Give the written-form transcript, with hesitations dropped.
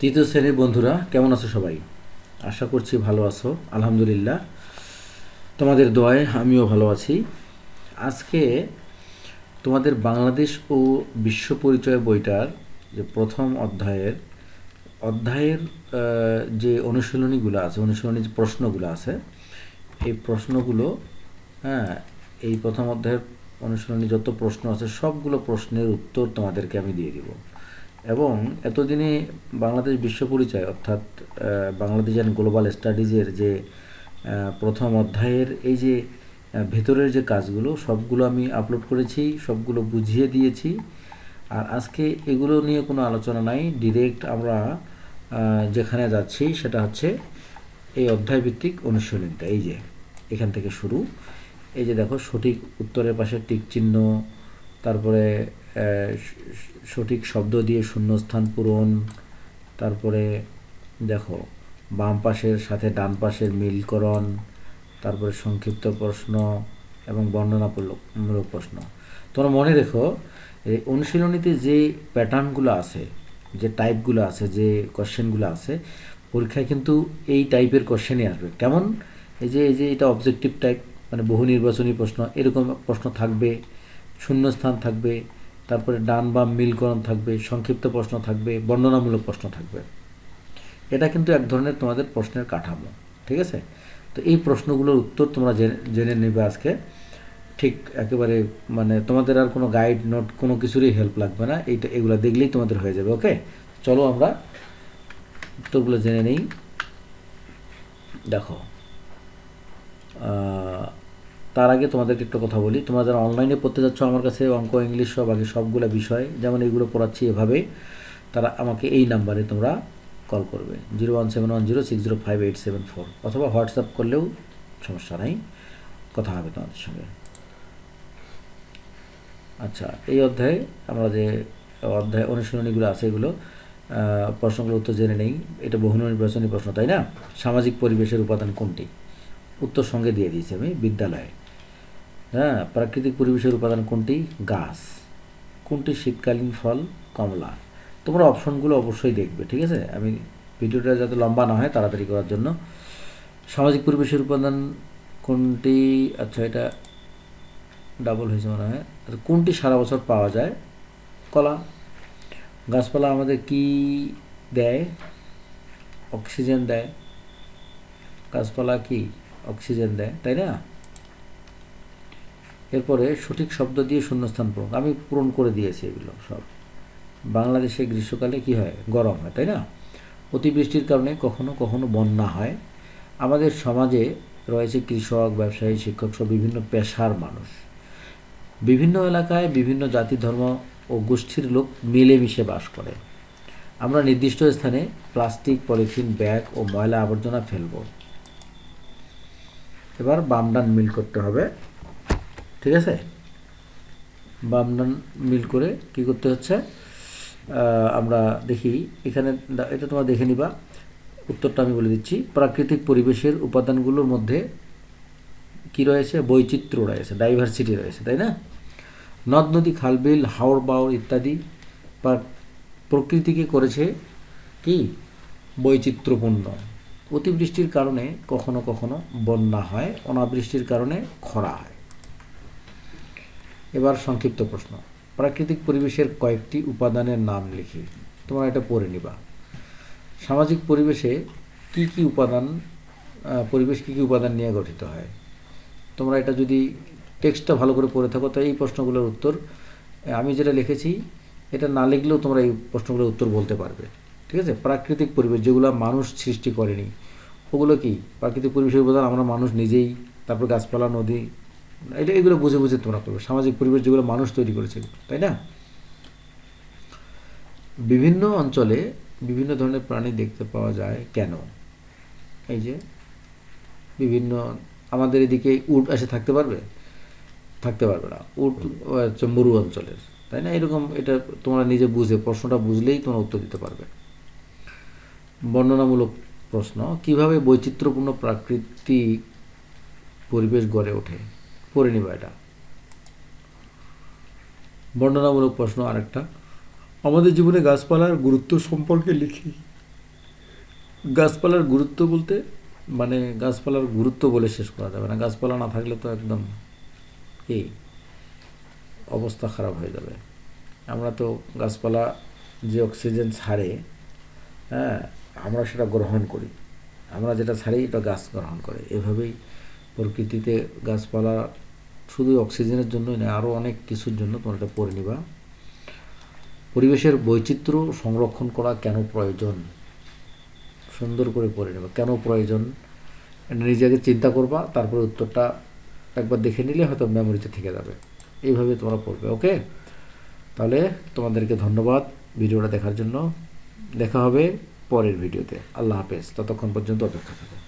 তৃতীয় শ্রেণীর বন্ধুরা কেমন আছো সবাই? আশা করছি ভালো আছো। আলহামদুলিল্লাহ, তোমাদের দোয়ায় আমিও ভালো আছি। আজকে তোমাদের বাংলাদেশ ও বিশ্ব পরিচয় বইটার যে প্রথম অধ্যায়ের যে অনুশীলনীগুলো আছে, অনুশীলনী যে প্রশ্নগুলো আছে, এই প্রশ্নগুলো, হ্যাঁ, এই প্রথম অধ্যায়ের অনুশীলনী যত প্রশ্ন আছে সবগুলো প্রশ্নের উত্তর তোমাদেরকে আমি দিয়ে দিব। এবং এতদিনে বাংলাদেশ বিশ্ব পরিচয় অর্থাৎ বাংলাদেশ অ্যান্ড গ্লোবাল স্টাডিজের যে প্রথম অধ্যায়ের এই যে ভেতরের যে কাজগুলো সবগুলো আমি আপলোড করেছি, সবগুলো বুঝিয়ে দিয়েছি। আর আজকে এগুলো নিয়ে কোনো আলোচনা নাই, ডিরেক্ট আমরা যেখানে যাচ্ছি সেটা হচ্ছে এই অধ্যায়ভিত্তিক অনুশীলনীটা। এই যে এখান থেকে শুরু। এই যে দেখো, সঠিক উত্তরের পাশে টিক চিহ্ন, তারপরে সঠিক শব্দ দিয়ে শূন্যস্থান পূরণ, তারপরে দেখো বাম পাশের সাথে ডান পাশের মিলকরণ, তারপরে সংক্ষিপ্ত প্রশ্ন এবং বর্ণনামূলক প্রশ্ন। তোমরা মনে রেখো, এই অনুশীলনীতে যে প্যাটার্নগুলো আছে, যে টাইপগুলো আছে, যে কোশ্চেনগুলো আছে, পরীক্ষায় কিন্তু এই টাইপের কোশ্চেনই আসবে। কেমন? এই যে এটা অবজেক্টিভ টাইপ, মানে বহু নির্বাচনী প্রশ্ন, এরকম প্রশ্ন থাকবে, শূন্যস্থান থাকবে, তারপরে ডান বাম মিলকরণ থাকবে, সংক্ষিপ্ত প্রশ্ন থাকবে, বর্ণনামূলক প্রশ্ন থাকবে। এটা কিন্তু এক ধরনের তোমাদের প্রশ্নের কাঠামো, ঠিক আছে? তো এই প্রশ্নগুলোর উত্তর তোমরা জেনে নেবে আজকে। ঠিক একেবারে, মানে তোমাদের আর কোনো গাইড নোট কোনো কিছুরই হেল্প লাগবে না, এগুলো দেখলেই তোমাদের হয়ে যাবে। ওকে, চলো আমরা উত্তরগুলো জেনে নেই। দেখো, তার আগে তোমাদেরকে একটা কথা বলি, তোমরা যারা অনলাইনে পড়তে যাচ্ছ আমার কাছে, অঙ্ক ইংলিশ সব বাকি সবগুলো বিষয় যেমন এগুলো পড়াচ্ছি এভাবে, তারা আমাকে এই নাম্বারে তোমরা কল করবে 01710605874, অথবা হোয়াটসঅ্যাপ করলেও সমস্যা নাই, কথা হবে তোমাদের সঙ্গে। আচ্ছা, এই অধ্যায়ে আমরা যে অনুশীলনীগুলো আছে এগুলো প্রশ্নগুলোর উত্তর জেনে নেই। এটা বহু নির্বাচনী প্রশ্ন, তাই না? সামাজিক পরিবেশের উপাদান কোনটি? উত্তর সঙ্গে দিয়ে দিয়েছি আমি, বিদ্যালয়ে। হ্যাঁ, প্রাকৃতিক পরিবেশের উপাদান কোনটি? গাছ। কোনটি শীতকালীন ফল? কমলা। তোমরা অপশনগুলো অবশ্যই দেখবে, ঠিক আছে? আমি ভিডিওটা যাতে লম্বা না হয় তাড়াতাড়ি করার জন্য। সামাজিক পরিবেশের উপাদান কোনটি? আচ্ছা, এটা ডাবল হয়েছে মনে হয়। আচ্ছা, কোনটি সারা বছর পাওয়া যায়? কলা। গাছপালা আমাদের কি দেয়? অক্সিজেন দেয়। গাছপালা কি অক্সিজেন দেয়, তাই না? এরপরে সঠিক শব্দ দিয়ে শূন্যস্থান পূরণ, আমি পূরণ করে দিয়েছি এগুলো সব। বাংলাদেশে গ্রীষ্মকালে কি হয়? গরম হয়, তাই না? অতিবৃষ্টির কারণে কখনো কখনো বন্যা হয়। আমাদের সমাজে রয়েছে কৃষক, ব্যবসায়ী, শিক্ষক সহ বিভিন্ন পেশার মানুষ। বিভিন্ন এলাকায় বিভিন্ন জাতি, ধর্ম ও গোষ্ঠীর লোক মিলেমিশে বাস করে। আমরা নির্দিষ্ট স্থানে প্লাস্টিক, পলিথিন, ব্যাগ ও ময়লা আবর্জনা ফেলব। এবার বাম ডান মিল করতে হবে, ঠিক আছে? বাম ডান মিল করে কি করতে হচ্ছে আমরা দেখি এখানে, এটা তোমরা দেখে নিবা। উত্তরটা আমি বলে দিচ্ছি। প্রাকৃতিক পরিবেশের উপাদানগুলোর মধ্যে কি রয়েছে? বৈচিত্র্য রয়েছে, ডাইভার্সিটি রয়েছে, তাই না? নদ নদী, খালবিল, হাওর বাওর ইত্যাদি প্রকৃতিকে করেছে কি? বৈচিত্র্যপূর্ণ। অতিবৃষ্টির কারণে কখনো কখনো বন্যা হয়, অনাবৃষ্টির কারণে খরা হয়। এবার সংক্ষিপ্ত প্রশ্ন। প্রাকৃতিক পরিবেশের কয়েকটি উপাদানের নাম লিখি। তোমরা এটা পড়ে নিবা। সামাজিক পরিবেশে কি কি উপাদান, পরিবেশ কী কী উপাদান নিয়ে গঠিত হয়? তোমরা এটা যদি টেক্সটটা ভালো করে পড়ে থাকো তো এই প্রশ্নগুলোর উত্তর, আমি যেটা লিখেছি এটা না লিখলেও তোমরা এই প্রশ্নগুলোর উত্তর বলতে পারবে, ঠিক আছে? প্রাকৃতিক পরিবেশ যেগুলো মানুষ সৃষ্টি করেনি, ওগুলো কি? প্রাকৃতিক পরিবেশের উপাদান আমরা মানুষ নিজেই, তারপর গাছপালা, নদী, এগুলো বুঝে বুঝে তোমরা করবে। সামাজিক পরিবেশ যেগুলো মানুষ তৈরি করেছে, তাই না? বিভিন্ন অঞ্চলে বিভিন্ন ধরনের প্রাণী দেখতে পাওয়া যায় কেন? এই যে বিভিন্ন, আমাদের এদিকে উট এসে থাকতে পারবে? থাকতে পারবে না। উট হচ্ছে মরু অঞ্চলের, তাই না? এরকম, এটা তোমরা নিজে বুঝে, প্রশ্নটা বুঝলেই তোমরা উত্তর দিতে পারবে। বর্ণনামূলক প্রশ্ন। কিভাবে বৈচিত্র্যপূর্ণ প্রাকৃতিক পরিবেশ গড়ে ওঠে? পড়ে নিবা এটা। বর্ণনামূলক প্রশ্ন আরেকটা। আমাদের জীবনে গাছপালার গুরুত্ব সম্পর্কে লিখি। গাছপালার গুরুত্ব বলতে মানে গাছপালার গুরুত্ব বলে শেষ করা যাবে না। গাছপালা না থাকলে তো একদম কি অবস্থা খারাপ হয়ে যাবে। আমরা তো গাছপালা যে অক্সিজেন ছাড়ে, হ্যাঁ, আমরা সেটা গ্রহণ করি, আমরা যেটা ছাড়ি এটা গাছ গ্রহণ করে। এভাবেই প্রকৃতিতে গাছপালা শুধু অক্সিজেনের জন্যই নয়, আরও অনেক কিছুর জন্য তোমরা এটা পড়ে নিবা। পরিবেশের বৈচিত্র্য সংরক্ষণ করা কেন প্রয়োজন, সুন্দর করে পড়ে নেবা কেন প্রয়োজন, নিজেকে চিন্তা করবা, তারপরে উত্তরটা একবার দেখে নিলে হয়তো মেমোরিতে থেকে যাবে। এইভাবে তোমরা পড়বে। ওকে, তাহলে তোমাদেরকে ধন্যবাদ ভিডিওটা দেখার জন্য। দেখা হবে পরের ভিডিওতে। আল্লাহ হাফেজ, ততক্ষণ পর্যন্ত অপেক্ষা করো।